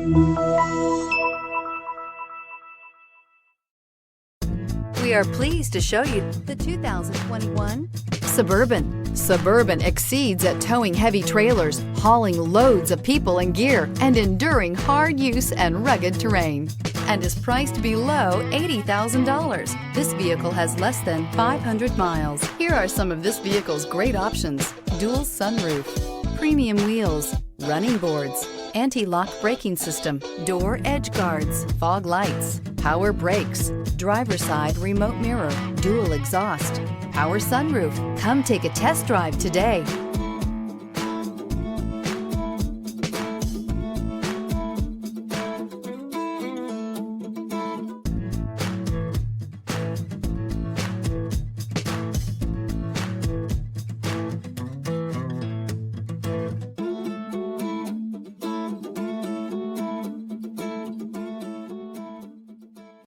We are pleased to show you the 2021 Suburban. Suburban exceeds at towing heavy trailers, hauling loads of people and gear, and enduring hard use and rugged terrain, and is priced below $80,000. This vehicle has less than 500 miles. Here are some of this vehicle's great options: dual sunroof, premium wheels, running boards, anti-lock braking system, door edge guards, fog lights, power brakes, driver's side remote mirror, dual exhaust, power sunroof. Come take a test drive today.